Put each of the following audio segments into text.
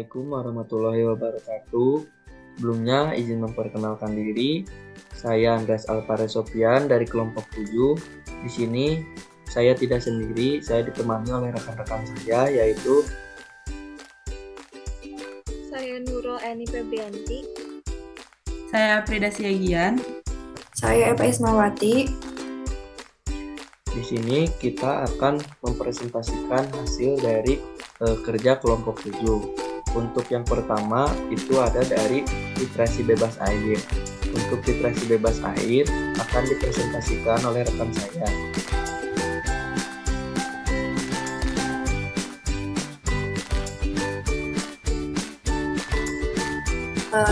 Assalamualaikum warahmatullahi wabarakatuh. Sebelumnya izin memperkenalkan diri. Saya Andreas Alpare Sofian dari kelompok 7. Di sini saya tidak sendiri, saya ditemani oleh rekan-rekan saya yaitu Saya Nurul Eni Febrianti. Saya Frida Siagian. Saya Eva Ismawati. Di sini kita akan mempresentasikan hasil dari kerja kelompok 7. Untuk yang pertama itu ada dari literasi bebas air. Untuk literasi bebas air akan dipresentasikan oleh rekan saya.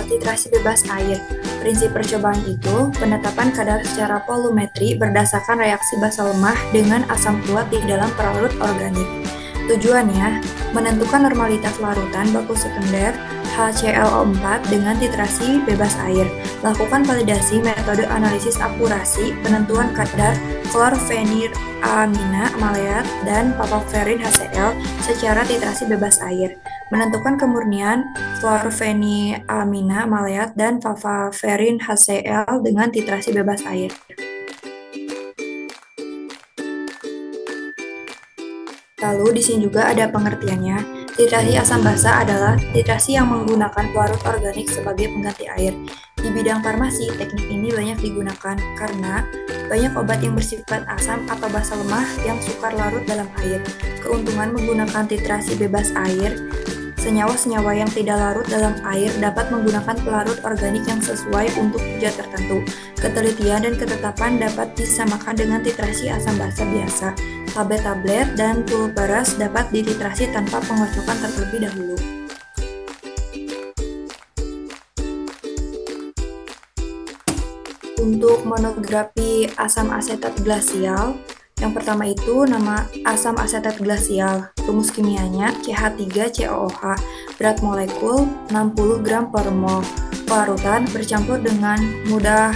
Literasi bebas air. Prinsip percobaan itu penetapan kadar secara volumetri berdasarkan reaksi basa lemah dengan asam kuat di dalam pelarut organik. Tujuannya, menentukan normalitas larutan baku sekunder HClO4 dengan titrasi bebas air. Lakukan validasi metode analisis akurasi penentuan kadar klorfeniramina maleat dan papaverin HCl secara titrasi bebas air. Menentukan kemurnian klorfeniramina maleat dan papaverin HCl dengan titrasi bebas air. Lalu di sini juga ada pengertiannya. Titrasi asam basa adalah titrasi yang menggunakan pelarut organik sebagai pengganti air. Di bidang farmasi, teknik ini banyak digunakan karena banyak obat yang bersifat asam atau basa lemah yang sukar larut dalam air. Keuntungan menggunakan titrasi bebas air, senyawa-senyawa yang tidak larut dalam air dapat menggunakan pelarut organik yang sesuai untuk tujuan tertentu. Ketelitian dan ketetapan dapat disamakan dengan titrasi asam basa biasa. Tablet-tablet dan pulveras dapat dititrasi tanpa pengocokan terlebih dahulu. Untuk monografi asam asetat glasial, yang pertama itu nama asam asetat glasial, rumus kimianya CH3COOH, berat molekul 60 gram per mol, pelarutan bercampur dengan mudah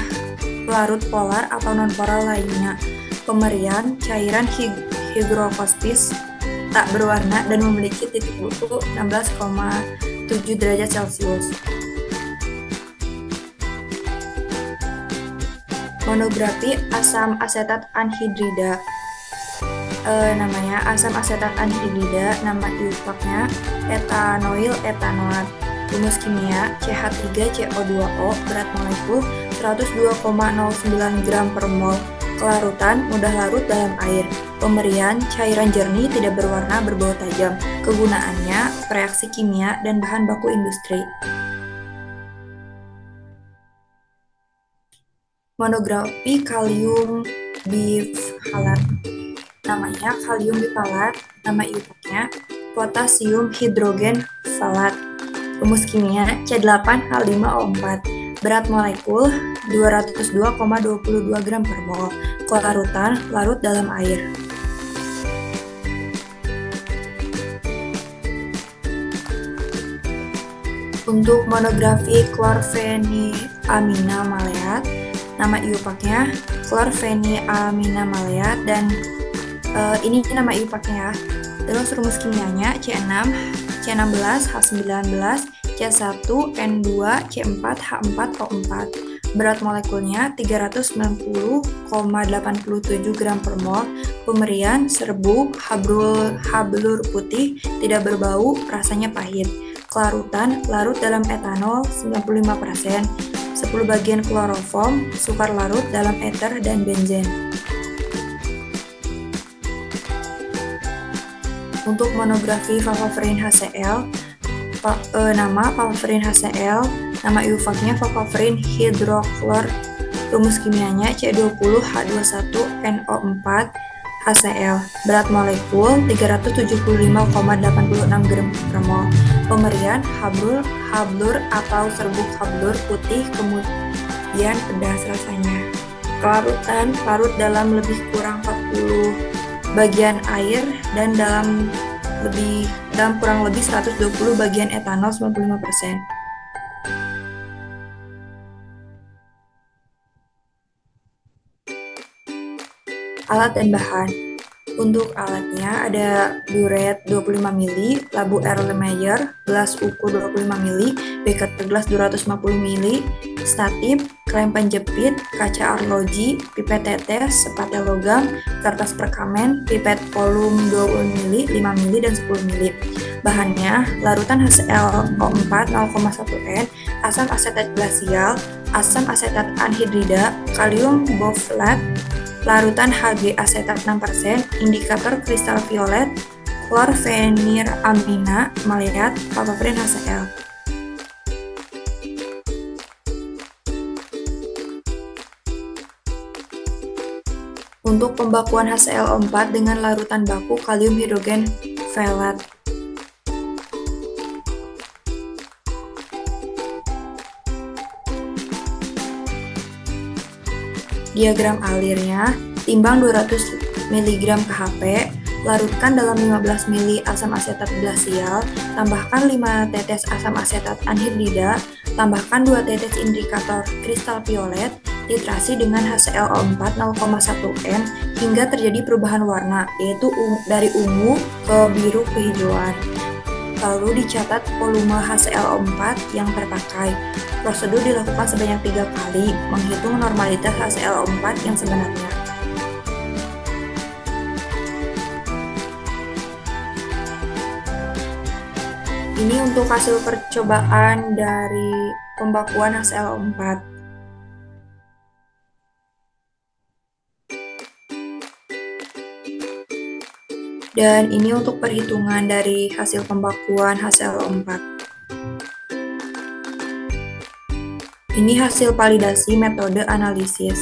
pelarut polar atau non-polar lainnya. Pemberian cairan higrofospis tak berwarna dan memiliki titik buku 16,7 derajat Celcius. Monografi asam asetat anhidrida. Namanya asam asetat anhidrida, nama iupaknya etanoil etanoat. Rumus kimia CH3CO2O, berat molekul 102,09 gram per mol. Kelarutan mudah larut dalam air. Pemberian cairan jernih tidak berwarna berbau tajam. Kegunaannya reaksi kimia dan bahan baku industri. Monografi kalium bifalat. Namanya kalium bifalat, nama iupaknya potasium hidrogen falat. Rumus kimia C8H5O4. Berat molekul 202,22 gram per mol. Kelarutan larut dalam air. Untuk monografi klorfeniramina maleat, nama iupaknya klorfeniramina maleat dan ini nama iupaknya ya. Terus rumus kimianya C6, C16, H19, C1, N2, C4, H4O4. Berat molekulnya 390,87 gram per mol. Pemberian serbuk hablur putih, tidak berbau, rasanya pahit. Kelarutan larut dalam etanol 95%. 10 bagian kloroform, sukar larut dalam ether dan benzen. Untuk monografi papaverin HCl, nama papaverin HCl, nama iupaknya papaverin hidroklor, rumus kimianya C20H21NO4 HCl, berat molekul 375,86 gram per mol. Pemberian hablur atau serbuk hablur putih, kemudian pedas rasanya. Kelarutan larut dalam lebih kurang 40 bagian air dan dalam kurang lebih 120 bagian etanol 95%. Alat dan bahan. Untuk alatnya ada buret 25 mili, labu Erlenmeyer, gelas ukur 25 mili, beker gelas 250 mili, statif, klem penjepit, kaca arloji, pipet tetes, sepatel logam, kertas perkamen, pipet volum 20 mili, 5 mili, dan 10 mili. Bahannya, larutan HClO4 0,1 N, asam asetat glasial, asam asetat anhidrida, kalium bofolate, larutan Hg asetat 6%, indikator kristal violet, chlorpheniramina, maleat, papaver HCl. Untuk pembakuan HClO4 dengan larutan baku kalium hidrogen velate. Diagram alirnya, timbang 200 mg KHP, larutkan dalam 15 ml asam asetat glasial, tambahkan 5 tetes asam asetat anhidrida, tambahkan 2 tetes indikator kristal violet, titrasi dengan HClO4 0,1 N hingga terjadi perubahan warna, yaitu dari ungu ke biru kehijauan. Lalu dicatat volume HClO4 yang terpakai. Prosedur dilakukan sebanyak 3 kali, menghitung normalitas HClO4 yang sebenarnya. Ini untuk hasil percobaan dari pembakuan HClO4. Dan ini untuk perhitungan dari hasil pembakuan HClO4. Ini hasil validasi metode analisis.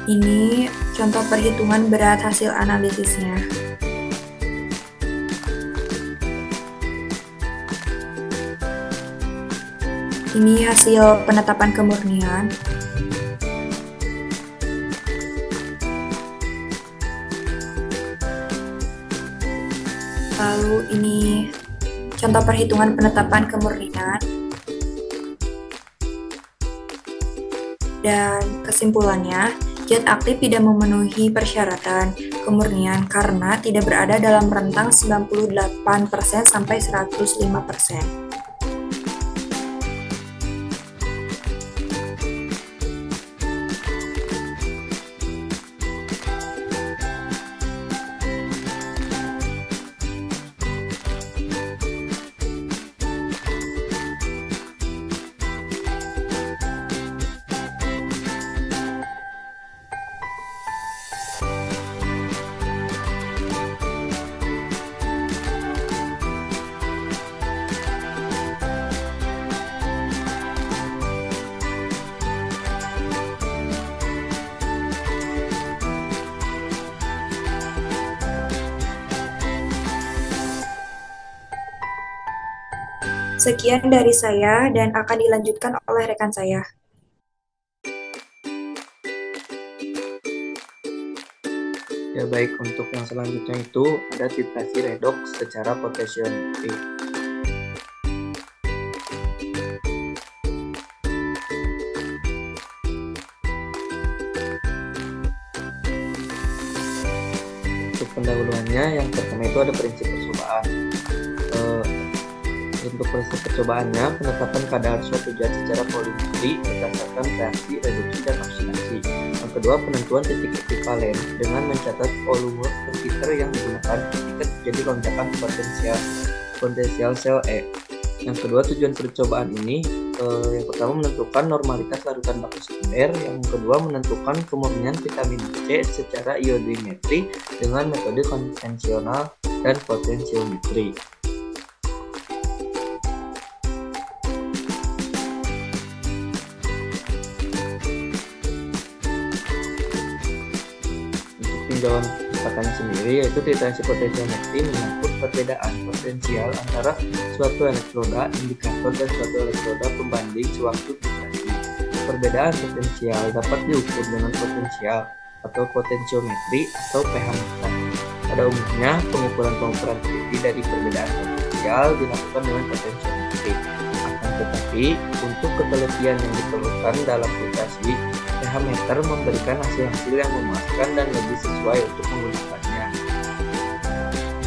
Ini contoh perhitungan berat hasil analisisnya. Ini hasil penetapan kemurnian. Lalu ini contoh perhitungan penetapan kemurnian. Dan kesimpulannya, zat aktif tidak memenuhi persyaratan kemurnian karena tidak berada dalam rentang 98% sampai 105%. Sekian dari saya dan akan dilanjutkan oleh rekan saya. Ya baik, untuk yang selanjutnya itu ada titrasi redoks secara potensiometri. Untuk pendahuluannya, yang pertama itu ada prinsip percobaan. Untuk prinsip percobaannya, penetapan kadar suatu zat secara polimetri berdasarkan reaksi, reduksi, dan oksidasi. Yang kedua, penentuan titik ekivalen dengan mencatat volume per liter yang digunakan ketika terjadi lonjakan potensial sel E. Yang kedua, tujuan percobaan ini yang pertama menentukan normalitas larutan baku sekunder, yang kedua menentukan kemurnian vitamin C secara iodimetri dengan metode konvensional dan potensiometri. Tinjauan katakannya sendiri, yaitu titrasi potensiometri menyangkut perbedaan potensial antara suatu elektroda indikator dan suatu elektroda pembanding sewaktu titrasi. Perbedaan potensial dapat diukur dengan potensial atau potensiometri atau pH meter. Pada umumnya, pengukuran teliti dari perbedaan potensial dilakukan dengan potensiometri. Akan tetapi, untuk ketelitian yang diperlukan dalam titrasi pH meter memberikan hasil-hasil yang memuaskan dan lebih sesuai untuk menggunakannya.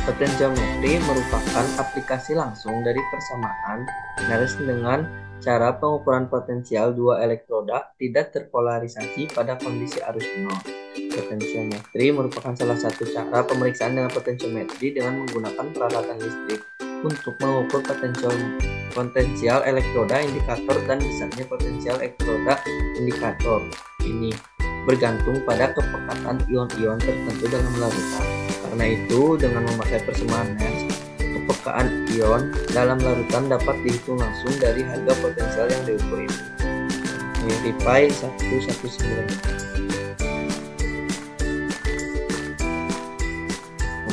Potensiometri merupakan aplikasi langsung dari persamaan binaris dengan cara pengukuran potensial dua elektroda tidak terpolarisasi pada kondisi arus nol. Potensiometri merupakan salah satu cara pemeriksaan dengan potensiometri dengan menggunakan peralatan listrik untuk mengukur potensial elektroda indikator dan besarnya potensial elektroda indikator. Ini bergantung pada kepekatan ion-ion tertentu dalam larutan. Karena itu, dengan memakai persamaan Nernst, kepekaan ion dalam larutan dapat dihitung langsung dari harga potensial yang diukur itu. Ini Pi 119.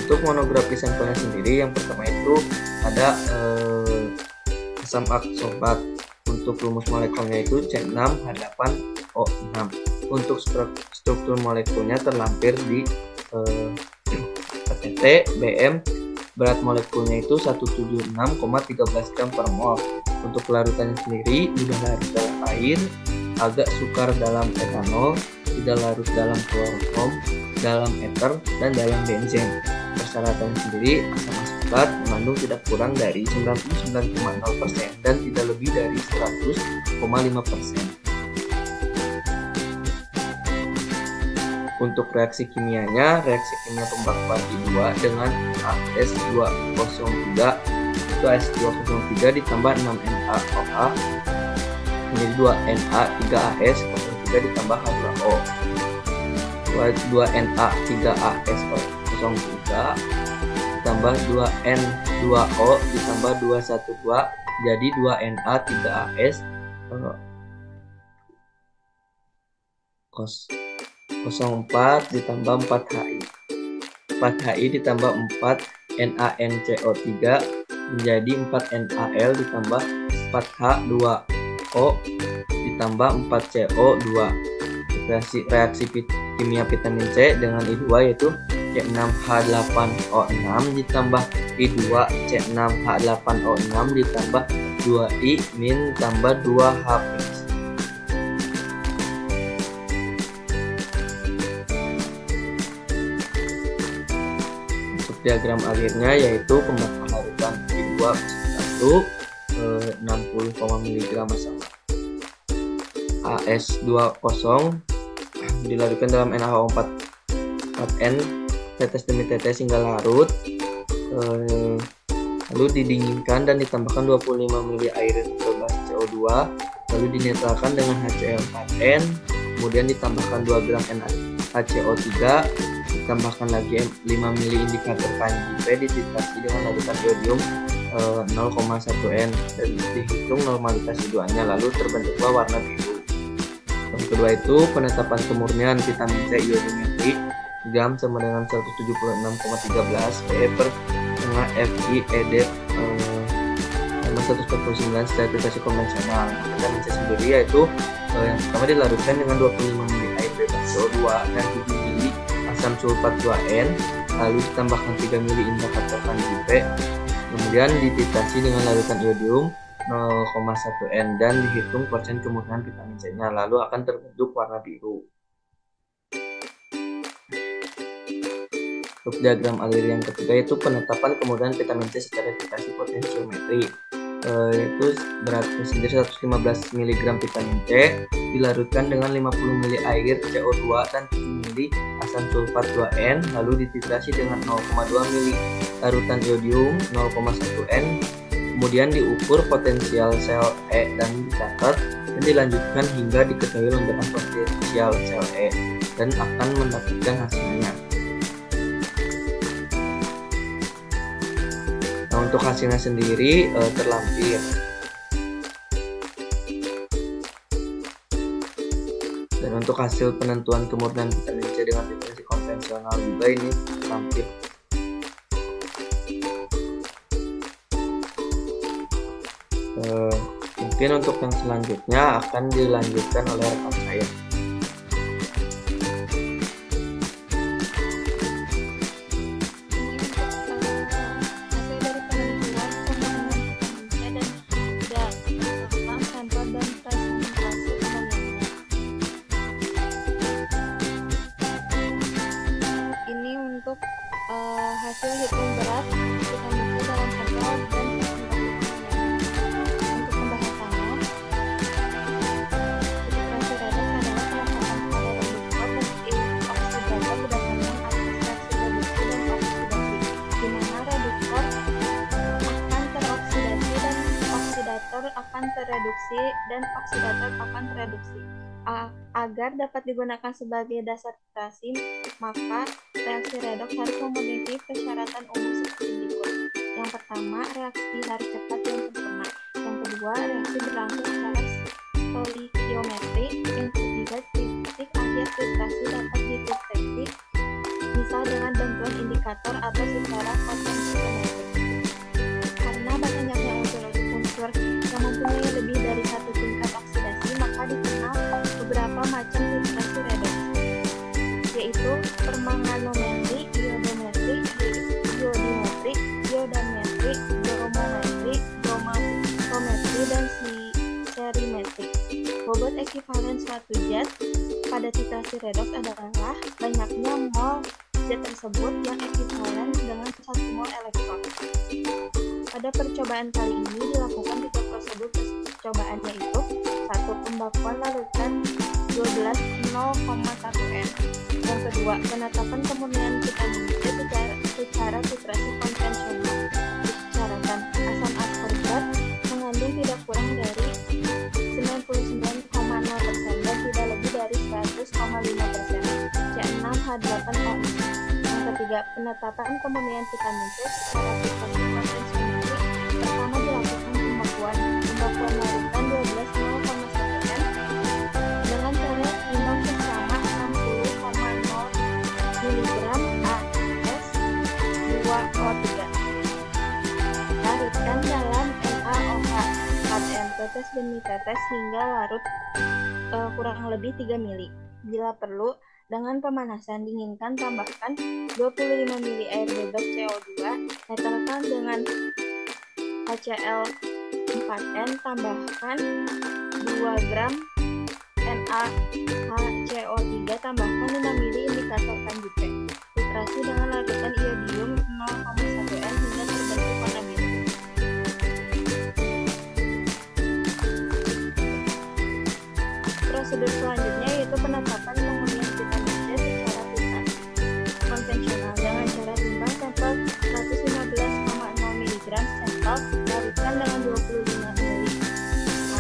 Untuk monografi sampelnya sendiri, yang pertama itu ada asam aksobat. Untuk rumus molekulnya itu C6H8O6. Untuk struktur molekulnya terlampir di PTT BM. Berat molekulnya itu 176,13 gram per mol. Untuk larutannya sendiri sudah larut dalam air, agak sukar dalam etanol, tidak larut dalam kloroform, dalam eter, dan dalam benzen. Persyaratan sendiri, asam askorbat mengandung tidak kurang dari 99,0% dan tidak lebih dari 100,5%. Untuk reaksi kimianya, reaksi kimia pembakaran I2 dengan AS203 itu AS203 ditambah 6Na-OH menjadi 2Na3AS03 ditambah H2O. 2Na3AS03 ditambah 2N2O ditambah 212 jadi 2Na3AS 04 ditambah 4HI. 4HI ditambah 4 NaNCO3 menjadi 4NaL ditambah 4H2O ditambah 4CO2. Reaksi kimia vitamin C dengan I2 yaitu C6H8O6 ditambah I2 C6H8O6 ditambah 2I min tambah 2H+. Diagram alirnya yaitu pembakaran larutan I2 1 60 mg sama AS20 dilarutkan dalam NaOH 4N tetes demi tetes hingga larut, lalu didinginkan dan ditambahkan 25 ml air 12 CO2, lalu dinetralkan dengan HCl4N, kemudian ditambahkan 2 gram NaCO3, ditambahkan lagi 5 ml indikator KNJP, dititrasi dengan larutan iodium 0,1N dan dihitung normalitas I2-nya, lalu terbentuklah warna biru. Yang kedua itu penetapan kemurnian vitamin C iodiometri gram sama dengan 176,13 Pe per tengah FiED 149 secara titrasi konvensional. Vitamin C sendiri yaitu yang pertama dilarutkan dengan 25 ml air bebas CO2 dan 7 ml asam sulfat 2N, lalu ditambahkan 3 ml indikator KNJP, kemudian dititrasi dengan larutan iodium 0,1N dan dihitung persen kemurnian vitamin C-nya, lalu akan terbentuk warna biru. Untuk diagram alir yang ketiga itu penetapan kemurnian vitamin C secara titrasi potensiometri, yaitu beratnya sendiri 115 mg vitamin C dilarutkan dengan 50 ml air CO2 dan 7 ml asam sulfat 2N, lalu dititrasi dengan 0,2 ml larutan iodium 0,1N, kemudian diukur potensial sel E dan dicatat dan dilanjutkan hingga diketahui lonjakan potensial sel E dan akan mendapatkan hasilnya. Nah, untuk hasilnya sendiri terlampir. Dan untuk hasil penentuan kemurnian vitamin C dengan titrasi konvensional juga ini terlampir. Mungkin untuk yang selanjutnya akan dilanjutkan oleh rekan saya. hasil hitung berat vitamin C dalam sampel dan untuk pembahasannya, titrasi redoks adalah penetapan kadar reduktor dan oksidator berdasarkan asas reaksi reduksi dan oksidasi, di mana reduktor akan teroksidasi dan oksidator akan tereduksi dan oksidator akan tereduksi. Agar dapat digunakan sebagai dasar titrasi, maka reaksi redoks harus memenuhi persyaratan umum seperti berikut. Yang pertama, reaksi harus cepat dan sempurna. Yang kedua, reaksi berlangsung secara stoikiometri. Yang ketiga, titik akhir titrasi dapat dideteksi misal dengan bantuan indikator atau secara potensiometrik. Karena banyaknya unsur-unsur yang mempunyai lebih dari satu tingkat oksidasi, maka dikenal beberapa macam titrasi redoks, yaitu permanganometri, iodometri, iodimetri, iodametri, bromometri, bromatometri, dan serimetri. Bobot ekivalen suatu zat pada titrasi redoks adalah banyaknya mol zat tersebut yang ekivalen dengan 1 mol elektron. Pada percobaan kali ini dilakukan 3 prosedur percobaan, yaitu 1. Pembakuan larutan 12 0,1 N. Yang kedua, penetapan kemurnian vitamin C secara titrasi konvensional. Disyaratkan asam askorbat mengandung tidak kurang dari 99,0% dan tidak lebih dari 100,5% C6H8O. Yang ketiga, penetapan kemurnian vitamin C secara titrasi konvensional. Pertama, dilakukan pembakuan larutan 12 0,1 N dengan cara timbang bersama 60,0 mg AS2O3. Larutkan dalam NaOH 4N tetes demi tetes hingga larut kurang lebih 3 mili. Bila perlu, dengan pemanasan dinginkan tambahkan 25 mili air bebas CO2, netralkan dengan HCl4N, tambahkan 2 gram NaHCO3, tambahkan 5 mili indikator Kanjupe. Titrasi dengan larutan iodium 0,1 N hingga terbentuk warna biru. Prosedur selanjutnya yaitu penetapan kemurnian vitamin C secara titrasi konvensional dengan cara timbang sampel 115,0 mg sampel, larutkan dengan 25 mili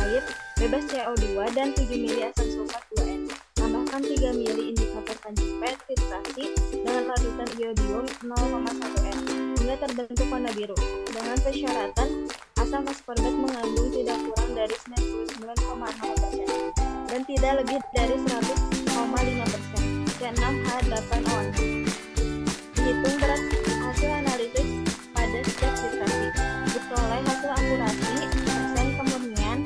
air bebas CO2 dan 7 mili asam sulfat 2N. Tambahkan 3 mili indikator Kanjupe. Titrasi dengan larutan iodium 0,1 N hingga terbentuk warna biru. Dengan persyaratan asam askorbat mengandung tidak kurang dari 99,0% dan tidak lebih dari 100,5% C6H8O6. Dihitung berat hasil analisis pada setiap titrasi. Diperoleh hasil akurasi persen kemurnian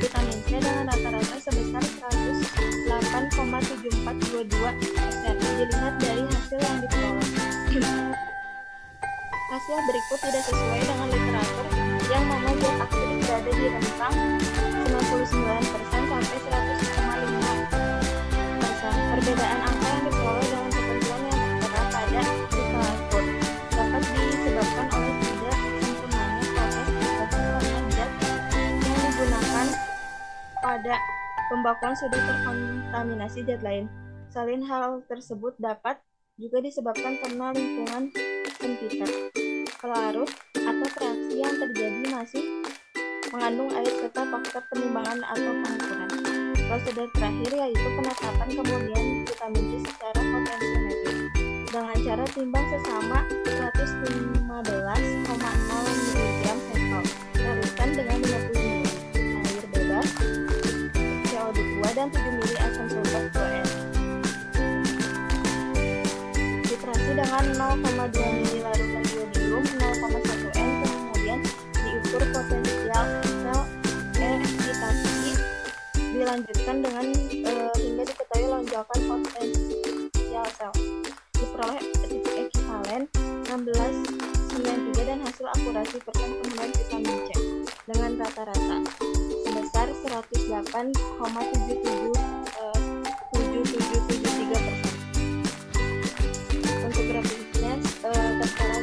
vitamin C dengan rata-rata sebesar 108,7422%. Dilihat dari hasil yang diperoleh. Hasil berikut tidak sesuai dengan literatur yang mana zat aktif berada di rentang 99% sampai 100,5%. Perbedaan angka yang diperoleh dalam ketentuan yang tertera pada literatur dapat disebabkan oleh tidak sempurnanya proses titrasi karena zat yang digunakan pada pembakuan sudah terkontaminasi zat lain. Selain hal tersebut dapat juga disebabkan karena lingkungan pentitrasi, pelarut, atau reaksi yang terjadi masih mengandung air serta faktor penimbangan atau pengukuran. Prosedur terakhir yaitu penetapan kemurnian vitamin C secara potensiometri dengan cara timbang sesama 115,0 mg sampel, larutkan dengan 50 ml air bebas CO2 dan 7 mili asam sulfat 2N. Titrasi dengan 0,2 mili larutan iodium 0,1 N, kemudian diukur potensial sel eksitasi, dilanjutkan dengan hingga diketahui lonjakan potensial sel. Diperoleh titik ekivalen 1693 dan hasil akurasi persen kemurnian vitamin C dengan rata-rata sebesar 108,7773%. Untuk grafiknya tertera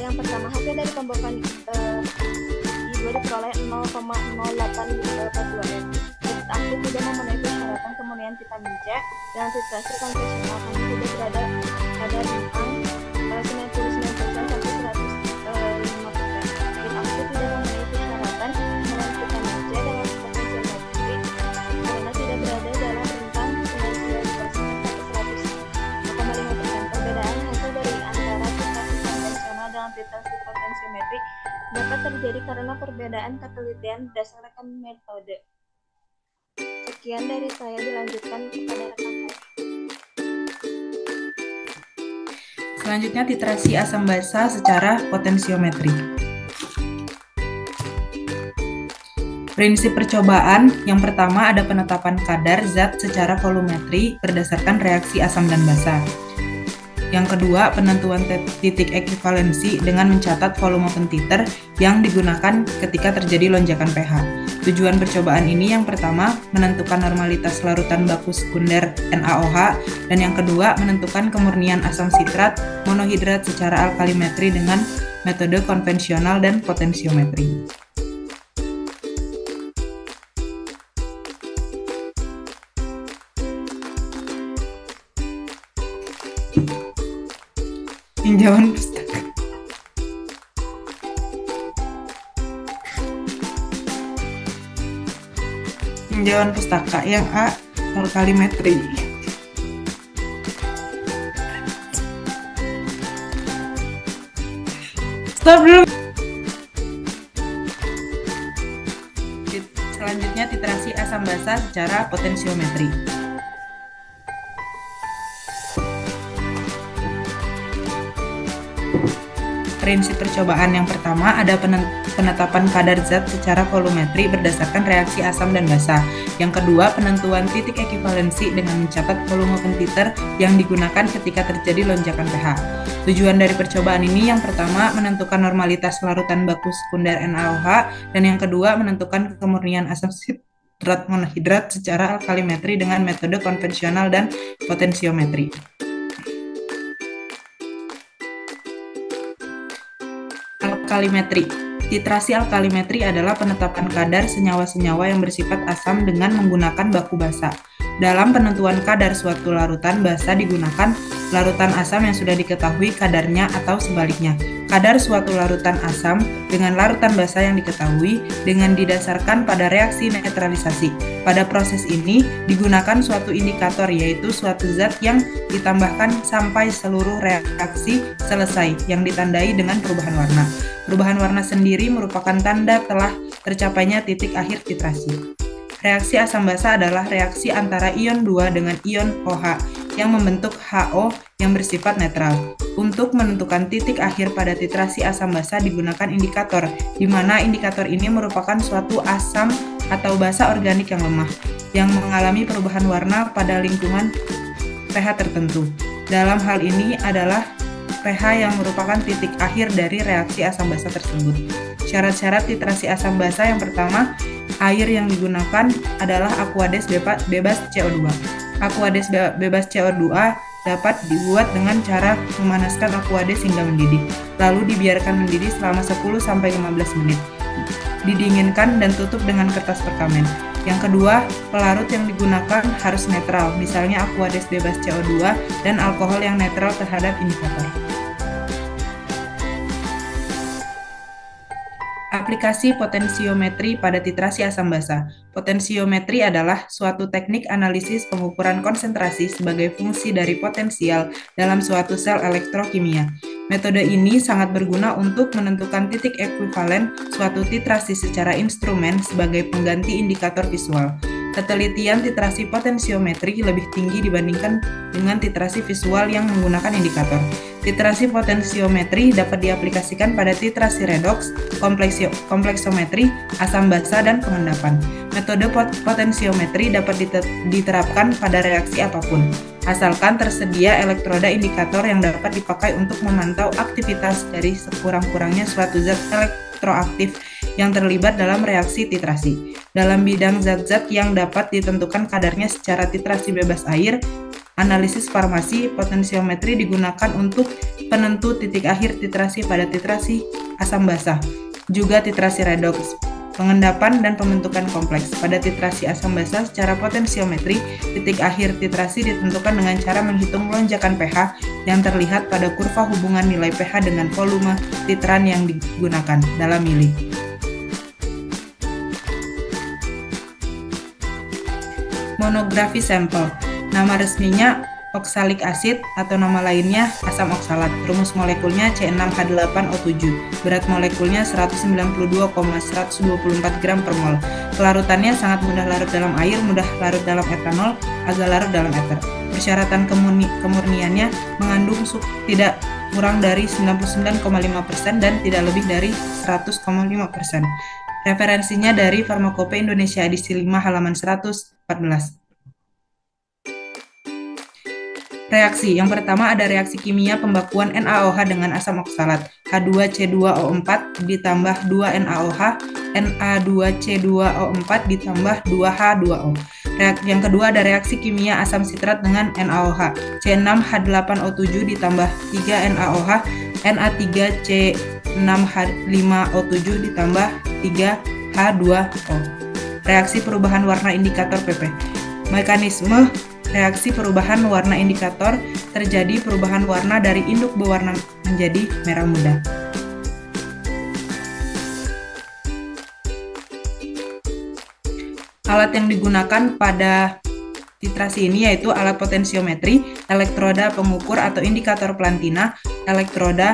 Yang pertama, hasil dari pembuatan I2 diperoleh 0,08 per 2 M. Titik aktif tidak memenuhi persyaratan, kemudian vitamin C dengan titrasi konvensional karena tidak berada pada bintang 99% sampai 105%. Titik aktif tidak memenuhi persyaratan, kemudian vitamin C dengan potensiometri karena tidak berada dalam bintang 99% sampai 100,5%. Perbedaan hasil dari antara titrasi konvensional dan titrasi potensiometri dapat terjadi karena perbedaan ketelitian berdasarkan metode. Sekian dari saya, dilanjutkan kepada rekan saya. Selanjutnya titrasi asam basa secara potensiometri. Prinsip percobaan yang pertama ada penetapan kadar zat secara volumetri berdasarkan reaksi asam dan basa. Yang kedua, penentuan titik ekivalensi dengan mencatat volume pentiter yang digunakan ketika terjadi lonjakan pH. Tujuan percobaan ini yang pertama, menentukan normalitas larutan baku sekunder NaOH, dan yang kedua, menentukan kemurnian asam sitrat monohidrat secara alkalimetri dengan metode konvensional dan potensiometri. Tinjauan pustaka. Tinjauan pustaka yang A, alkalimetri. Stop dulu. Selanjutnya titrasi asam basa secara potensiometri. Prinsip percobaan yang pertama ada penetapan kadar zat secara volumetri berdasarkan reaksi asam dan basa. Yang kedua, penentuan titik ekivalensi dengan mencatat volume pentiter yang digunakan ketika terjadi lonjakan pH. Tujuan dari percobaan ini yang pertama menentukan normalitas larutan baku sekunder NaOH, dan yang kedua menentukan kemurnian asam sitrat monohidrat secara alkalimetri dengan metode konvensional dan potensiometri. Alkalimetri. Titrasi alkalimetri adalah penetapan kadar senyawa-senyawa yang bersifat asam dengan menggunakan baku basa. Dalam penentuan kadar suatu larutan basa digunakan larutan asam yang sudah diketahui kadarnya atau sebaliknya. Kadar suatu larutan asam dengan larutan basa yang diketahui dengan didasarkan pada reaksi netralisasi. Pada proses ini digunakan suatu indikator, yaitu suatu zat yang ditambahkan sampai seluruh reaksi selesai yang ditandai dengan perubahan warna. Perubahan warna sendiri merupakan tanda telah tercapainya titik akhir titrasi. Reaksi asam basa adalah reaksi antara ion 2 dengan ion OH yang membentuk HO yang bersifat netral. Untuk menentukan titik akhir pada titrasi asam basa digunakan indikator, di mana indikator ini merupakan suatu asam atau basa organik yang lemah, yang mengalami perubahan warna pada lingkungan pH tertentu. Dalam hal ini adalah pH yang merupakan titik akhir dari reaksi asam basa tersebut. Syarat-syarat titrasi asam basa yang pertama, air yang digunakan adalah aqueous bebas CO2. Aqueous bebas CO2 dapat dibuat dengan cara memanaskan aqueous hingga mendidih, lalu dibiarkan mendidih selama 10-15 menit. Didinginkan dan tutup dengan kertas perkamen. Yang kedua, pelarut yang digunakan harus netral, misalnya aqueous bebas CO2 dan alkohol yang netral terhadap indikator. Aplikasi potensiometri pada titrasi asam basa. Potensiometri adalah suatu teknik analisis pengukuran konsentrasi sebagai fungsi dari potensial dalam suatu sel elektrokimia. Metode ini sangat berguna untuk menentukan titik ekuivalen suatu titrasi secara instrumen sebagai pengganti indikator visual. Ketelitian titrasi potensiometri lebih tinggi dibandingkan dengan titrasi visual yang menggunakan indikator. Titrasi potensiometri dapat diaplikasikan pada titrasi redoks, kompleksometri, asam basa, dan pengendapan. Metode potensiometri dapat diterapkan pada reaksi apapun, asalkan tersedia elektroda indikator yang dapat dipakai untuk memantau aktivitas dari sekurang-kurangnya suatu zat elektroaktif yang terlibat dalam reaksi titrasi. Dalam bidang zat-zat yang dapat ditentukan kadarnya secara titrasi bebas air, analisis farmasi, potensiometri digunakan untuk penentu titik akhir titrasi pada titrasi asam basa, juga titrasi redoks, pengendapan dan pembentukan kompleks. Pada titrasi asam basa secara potensiometri, titik akhir titrasi ditentukan dengan cara menghitung lonjakan pH yang terlihat pada kurva hubungan nilai pH dengan volume titran yang digunakan dalam mili. Monografi sampel. Nama resminya oksalik asid atau nama lainnya asam oksalat. Rumus molekulnya C6H8O7. Berat molekulnya 192,124 gram per mol. Kelarutannya sangat mudah larut dalam air, mudah larut dalam etanol, agak larut dalam eter. Persyaratan kemurniannya mengandung tidak kurang dari 99,5% dan tidak lebih dari 100,5%. Referensinya dari Farmakope Indonesia edisi 5 halaman 114. Reaksi. Yang pertama ada reaksi kimia pembakuan NaOH dengan asam oksalat. H2C2O4 ditambah 2NaOH, Na2C2O4 ditambah 2H2O. Yang kedua ada reaksi kimia asam sitrat dengan NaOH. C6H8O7 ditambah 3NaOH, Na3C6H5O7 ditambah 3H2O. Reaksi perubahan warna indikator PP. Mekanisme reaksi perubahan warna indikator terjadi perubahan warna dari induk berwarna menjadi merah muda. Alat yang digunakan pada titrasi ini yaitu alat potensiometri, elektroda pengukur atau indikator Plantina, elektroda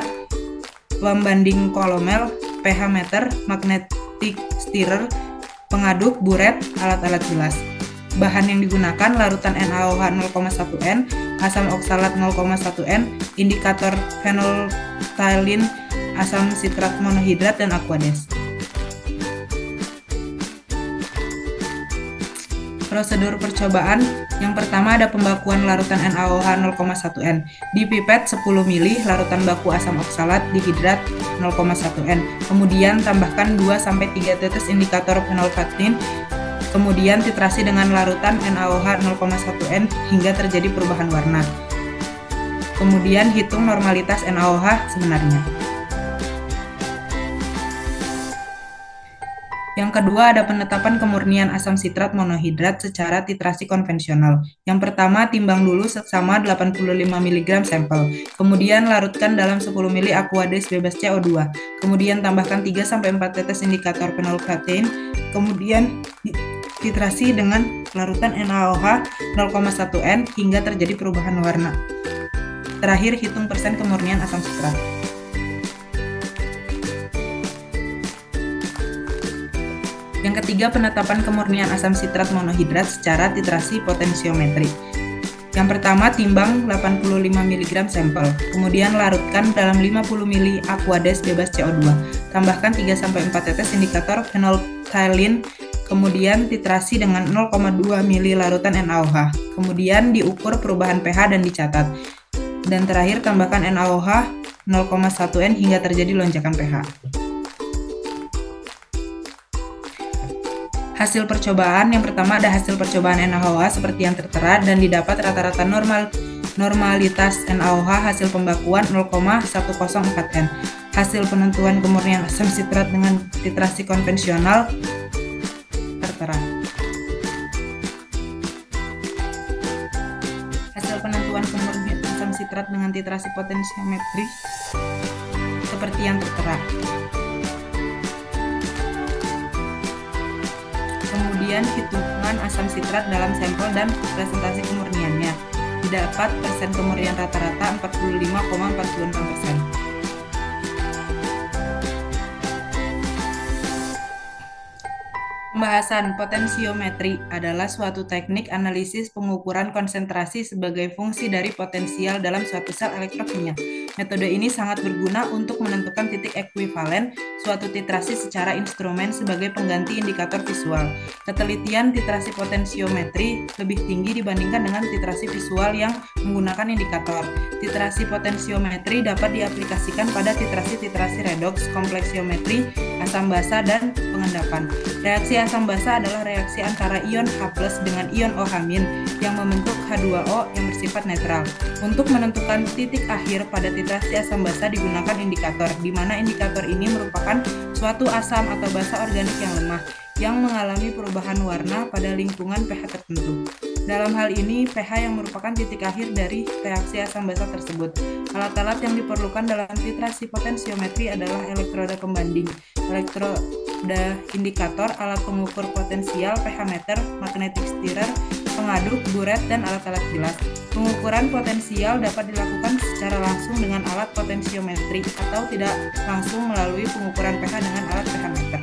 pembanding kolomel, pH meter, magnetic stirrer, pengaduk, buret, alat-alat gelas. Bahan yang digunakan larutan NaOH 0,1N, asam oksalat 0,1N, indikator phenolphthalein, asam sitrat monohidrat, dan aqueous. Prosedur percobaan. Yang pertama ada pembakuan larutan NaOH 0,1N. Di pipet 10 ml larutan baku asam oksalat dihidrat 0,1N. Kemudian tambahkan 2-3 tetes indikator phenolphthalein. Kemudian titrasi dengan larutan NaOH 0,1N hingga terjadi perubahan warna. Kemudian hitung normalitas NaOH sebenarnya. Yang kedua ada penetapan kemurnian asam sitrat monohidrat secara titrasi konvensional. Yang pertama timbang dulu seksama 85 mg sampel. Kemudian larutkan dalam 10 ml aqueous bebas CO2. Kemudian tambahkan 3-4 tetes indikator phenolphthalein. Kemudian titrasi dengan larutan NaOH 0,1N hingga terjadi perubahan warna. Terakhir, hitung persen kemurnian asam sitrat. Yang ketiga, penetapan kemurnian asam sitrat monohidrat secara titrasi potensiometri. Yang pertama, timbang 85 mg sampel. Kemudian larutkan dalam 50 ml aqueous bebas CO2. Tambahkan 3-4 tetes indikator phenolphthalein. Kemudian titrasi dengan 0,2 ml larutan NaOH. Kemudian diukur perubahan pH dan dicatat. Dan terakhir tambahkan NaOH 0,1N hingga terjadi lonjakan pH. Hasil percobaan. Yang pertama ada hasil percobaan NaOH seperti yang tertera dan didapat rata-rata normalitas NaOH hasil pembakuan 0,104N. Hasil penentuan kemurnian asam sitrat dengan titrasi konvensional tertera. Hasil penentuan kemurnian asam sitrat dengan titrasi potensiometri seperti yang tertera. Kemudian hitungan asam sitrat dalam sampel dan presentasi kemurniannya. Didapat persen kemurnian rata-rata 45,46%. Pembahasan. Potensiometri adalah suatu teknik analisis pengukuran konsentrasi sebagai fungsi dari potensial dalam suatu sel elektrokimia. Metode ini sangat berguna untuk menentukan titik ekuivalen suatu titrasi secara instrumen sebagai pengganti indikator visual. Ketelitian titrasi potensiometri lebih tinggi dibandingkan dengan titrasi visual yang menggunakan indikator. Titrasi potensiometri dapat diaplikasikan pada titrasi-titrasi redoks, kompleksiometri, asam basa, dan pengendapan. Reaksi asam basa adalah reaksi antara ion H+ dengan ion OH- yang membentuk H2O yang bersifat netral. Untuk menentukan titik akhir pada titrasi titrasi asam basa digunakan indikator, di mana indikator ini merupakan suatu asam atau basa organik yang lemah yang mengalami perubahan warna pada lingkungan pH tertentu. Dalam hal ini, pH yang merupakan titik akhir dari reaksi asam basa tersebut. Alat-alat yang diperlukan dalam titrasi potensiometri adalah elektroda pembanding, elektroda indikator, alat pengukur potensial, pH meter, magnetic stirrer, pengaduk, buret, dan alat-alat bilas. Pengukuran potensial dapat dilakukan secara langsung dengan alat potensiometri atau tidak langsung melalui pengukuran pH dengan alat pH meter.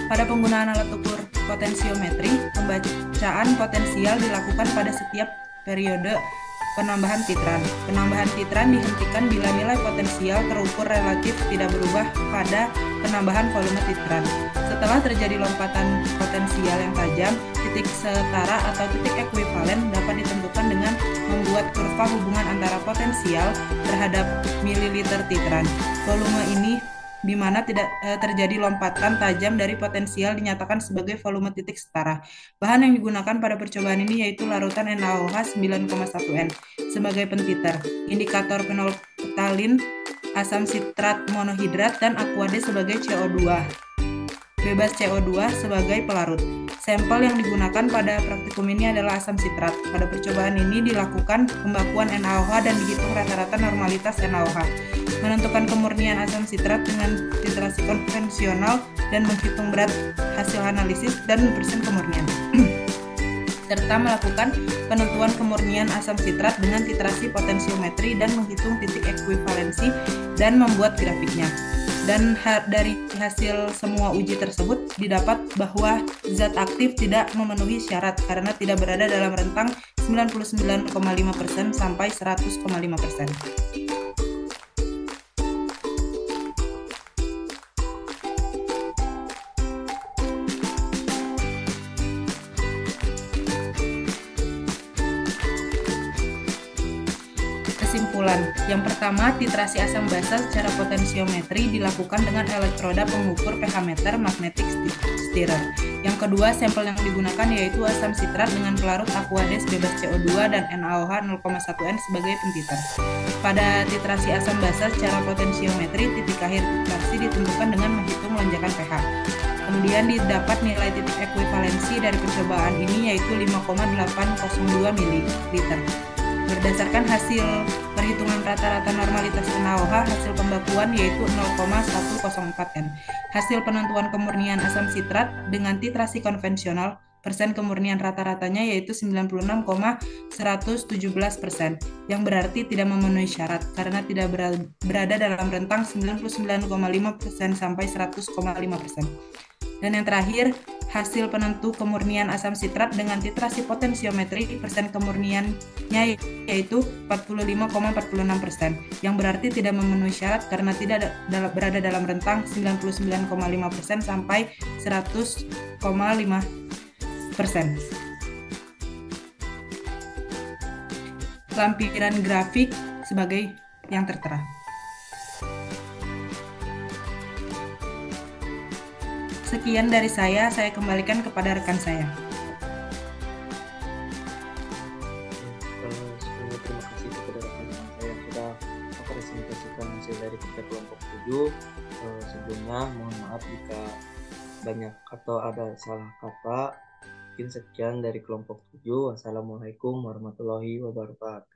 Pada penggunaan alat ukur potensiometri, pembacaan potensial dilakukan pada setiap periode penambahan titran. Penambahan titran dihentikan bila nilai potensial terukur relatif tidak berubah pada penambahan volume titran. Setelah terjadi lompatan potensial yang tajam, titik setara atau titik ekuivalen dapat ditentukan dengan membuat kurva hubungan antara potensial terhadap mililiter titran. Volume ini di mana tidak terjadi lompatan tajam dari potensial dinyatakan sebagai volume titik setara. Bahan yang digunakan pada percobaan ini yaitu larutan NaOH 9,1N sebagai pentiter, indikator fenolftalin, asam sitrat monohidrat, dan aquade sebagai CO2, bebas CO2 sebagai pelarut. Sampel yang digunakan pada praktikum ini adalah asam sitrat. Pada percobaan ini dilakukan pembakuan NaOH dan dihitung rata-rata normalitas NaOH. Menentukan kemurnian asam sitrat dengan titrasi konvensional dan menghitung berat hasil analisis dan persen kemurnian. Serta melakukan penentuan kemurnian asam sitrat dengan titrasi potensiometri dan menghitung titik ekuivalensi dan membuat grafiknya. Dan dari hasil semua uji tersebut didapat bahwa zat aktif tidak memenuhi syarat karena tidak berada dalam rentang 99,5% sampai 100,5%. Kesimpulan, yang pertama, titrasi asam basa secara potensiometri dilakukan dengan elektroda pengukur pH meter magnetic stirrer. Yang kedua, sampel yang digunakan yaitu asam sitrat dengan pelarut aquades bebas CO2 dan NaOH 0,1N sebagai pentiter. Pada titrasi asam basa secara potensiometri, titik akhir titrasi ditentukan dengan menghitung lonjakan pH. Kemudian didapat nilai titik ekuivalensi dari percobaan ini yaitu 5,802 ml. Berdasarkan hasil perhitungan rata-rata normalitas NaOH, hasil pembakuan yaitu 0,104N. Hasil penentuan kemurnian asam sitrat dengan titrasi konvensional, persen kemurnian rata-ratanya yaitu 96,117%, yang berarti tidak memenuhi syarat karena tidak berada dalam rentang 99,5% sampai 100,5%. Dan yang terakhir, hasil penentu kemurnian asam sitrat dengan titrasi potensiometri, persen kemurniannya yaitu 45,46%, yang berarti tidak memenuhi syarat karena tidak berada dalam rentang 99,5% sampai 100,5%. Lampiran grafik sebagai yang tertera. Sekian dari saya kembalikan kepada rekan saya. Sebelumnya terima kasih kepada rekan-rekan saya yang sudah mempresentasikan hasil dari kerja kelompok 7. Sebelumnya mohon maaf jika banyak atau ada salah kata. Mungkin sekian dari kelompok 7. Wassalamualaikum warahmatullahi wabarakatuh.